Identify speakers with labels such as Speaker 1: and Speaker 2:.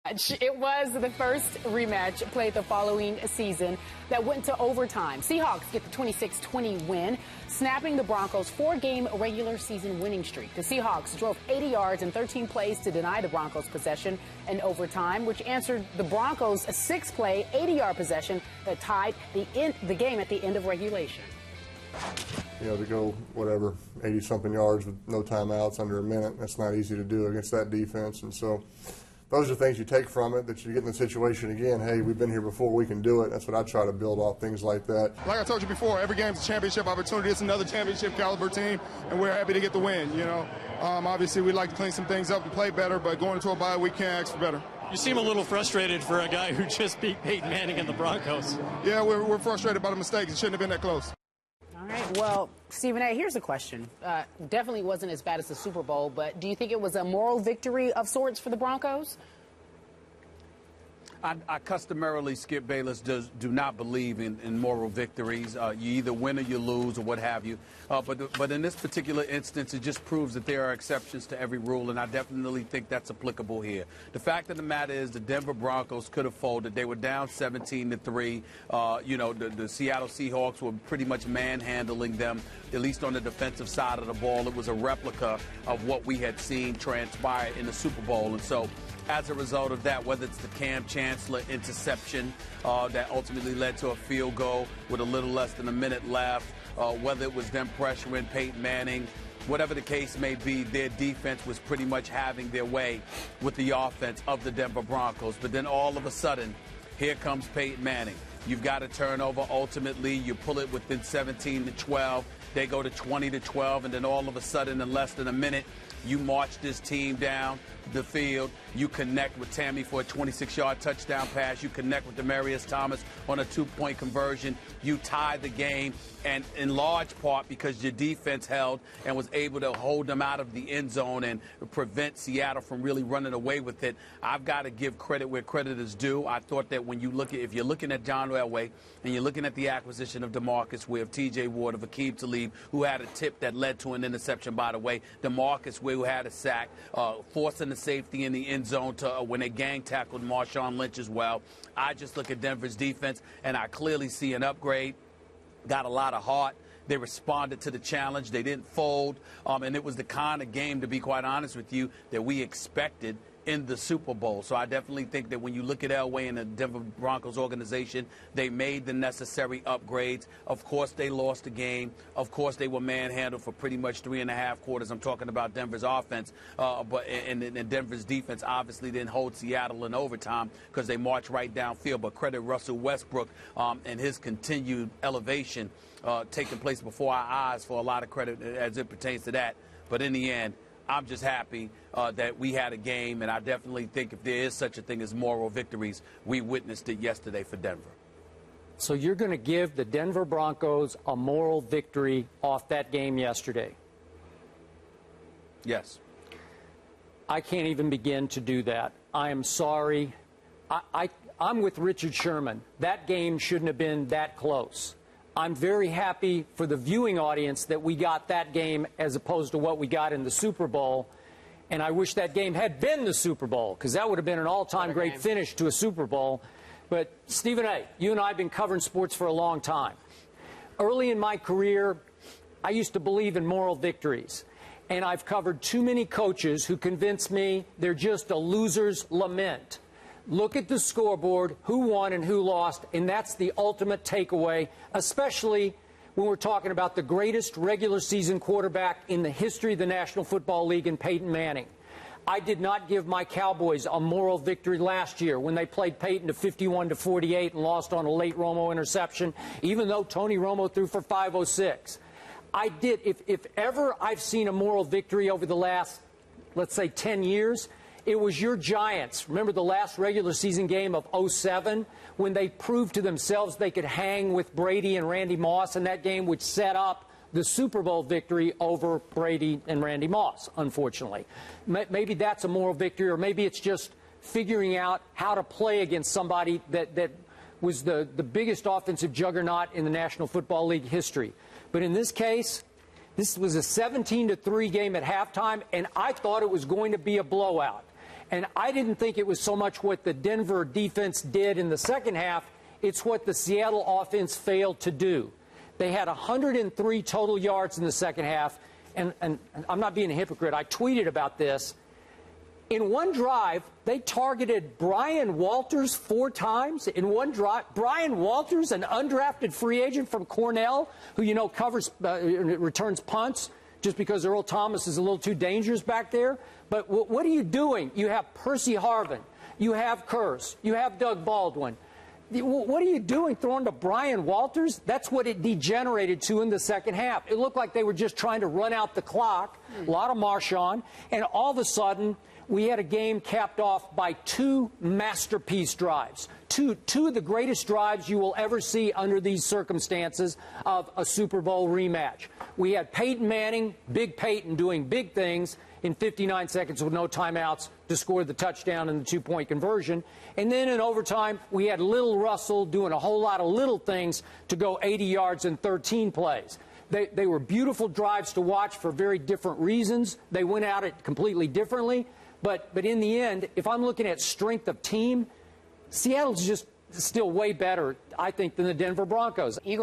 Speaker 1: It was the first rematch played the following season that went to overtime. Seahawks get the 26-20 win, snapping the Broncos' four-game regular season winning streak. The Seahawks drove 80 yards in 13 plays to deny the Broncos possession in overtime, which answered the Broncos' a six-play, 80-yard possession that tied the game at the end of regulation.
Speaker 2: You know, to go, 80-something yards with no timeouts under a minute, that's not easy to do against that defense. And so those are things you take from it, that you get in the situation again, hey, we've been here before, we can do it. That's what I try to build off, things like that.
Speaker 3: Like I told you before, every game's a championship opportunity. It's another championship caliber team, and we're happy to get the win, you know. Obviously, we'd like to clean some things up and play better, but going into a bye, we can't ask for better.
Speaker 4: You seem a little frustrated for a guy who just beat Peyton Manning and the Broncos.
Speaker 3: Yeah, we're frustrated by the mistake. It shouldn't have been that close.
Speaker 1: All right, well, Stephen A., here's a question. Definitely wasn't as bad as the Super Bowl, but do you think it was a moral victory of sorts for the Broncos?
Speaker 5: I customarily, Skip Bayless, do not believe in moral victories. You either win or you lose or what have you. But in this particular instance, it just proves that there are exceptions to every rule, and I definitely think that's applicable here. The fact of the matter is the Denver Broncos could have folded. They were down 17-3. The Seattle Seahawks were pretty much manhandling them, at least on the defensive side of the ball. It was a replica of what we had seen transpire in the Super Bowl. And so, as a result of that, whether it's the Cam Chancellor interception that ultimately led to a field goal with a little less than a minute left, whether it was them pressuring Peyton Manning, whatever the case may be, their defense was pretty much having their way with the offense of the Denver Broncos. But then all of a sudden, here comes Peyton Manning. You've got a turnover. Ultimately, you pull it within 17-12. They go to 20-12, and then all of a sudden, in less than a minute, you march this team down the field. You connect with Tammy for a 26-yard touchdown pass. You connect with Demaryius Thomas on a two-point conversion. You tie the game, and in large part because your defense held and was able to hold them out of the end zone and prevent Seattle from really running away with it. I've got to give credit where credit is due. I thought that when you look at, if you're looking at John Elway and you're looking at the acquisition of DeMarcus Ware, of T.J. Ward, of Aqib Talib, who had a tip that led to an interception, by the way, DeMarcus Ware, who had a sack, forcing the safety in the end zone to when they gang tackled Marshawn Lynch as well. I just look at Denver's defense, and I clearly see an upgrade. Got a lot of heart. They responded to the challenge. They didn't fold. And it was the kind of game, to be quite honest with you, that we expected in the Super Bowl. So I definitely think that when you look at Elway and the Denver Broncos organization, they made the necessary upgrades. Of course, they lost the game. Of course, they were manhandled for pretty much 3.5 quarters. I'm talking about Denver's offense. And Denver's defense obviously didn't hold Seattle in overtime because they marched right downfield. But credit Russell Westbrook and his continued elevation taking place before our eyes for a lot of credit as it pertains to that. But in the end, I'm just happy that we had a game, and I definitely think if there is such a thing as moral victories, we witnessed it yesterday for Denver.
Speaker 6: So you're going to give the Denver Broncos a moral victory off that game yesterday?
Speaker 5: Yes.
Speaker 6: I can't even begin to do that. I am sorry. I'm with Richard Sherman. That game shouldn't have been that close. I'm very happy for the viewing audience that we got that game as opposed to what we got in the Super Bowl. And I wish that game had been the Super Bowl, because that would have been an all-time great finish to a Super Bowl. But, Stephen A., you and I have been covering sports for a long time. Early in my career, I used to believe in moral victories. And I've covered too many coaches who convince me they're just a loser's lament. Look at the scoreboard, who won and who lost, and that's the ultimate takeaway, especially when we're talking about the greatest regular season quarterback in the history of the National Football League in Peyton Manning. I did not give my Cowboys a moral victory last year when they played Peyton to 51-48 and lost on a late Romo interception, even though Tony Romo threw for 506. I did. If ever I've seen a moral victory over the last, let's say, 10 years, it was your Giants. Remember the last regular season game of '07 when they proved to themselves they could hang with Brady and Randy Moss, and that game would set up the Super Bowl victory over Brady and Randy Moss, unfortunately. Maybe that's a moral victory, or maybe it's just figuring out how to play against somebody that was the biggest offensive juggernaut in the National Football League history. But in this case, this was a 17-3 game at halftime, and I thought it was going to be a blowout. And I didn't think it was so much what the Denver defense did in the second half, it's what the Seattle offense failed to do. They had 103 total yards in the second half, and I'm not being a hypocrite. I tweeted about this. In one drive, they targeted Brian Walters 4 times. In one drive, Brian Walters, an undrafted free agent from Cornell, who, you know, returns punts just because Earl Thomas is a little too dangerous back there. But what are you doing? You have Percy Harvin. You have Kurse. You have Doug Baldwin. What are you doing throwing to Brian Walters? That's what it degenerated to in the second half. It looked like they were just trying to run out the clock, a lot of Marshawn, and all of a sudden we had a game capped off by 2 masterpiece drives. Two of the greatest drives you will ever see under these circumstances of a Super Bowl rematch. We had Peyton Manning, Big Peyton, doing big things in 59 seconds with no timeouts to score the touchdown and the 2-point conversion. And then in overtime, we had Little Russell doing a whole lot of little things to go 80 yards in 13 plays. They were beautiful drives to watch for very different reasons. They went at it completely differently. But in the end, if I'm looking at strength of team, Seattle's just still way better, I think, than the Denver Broncos.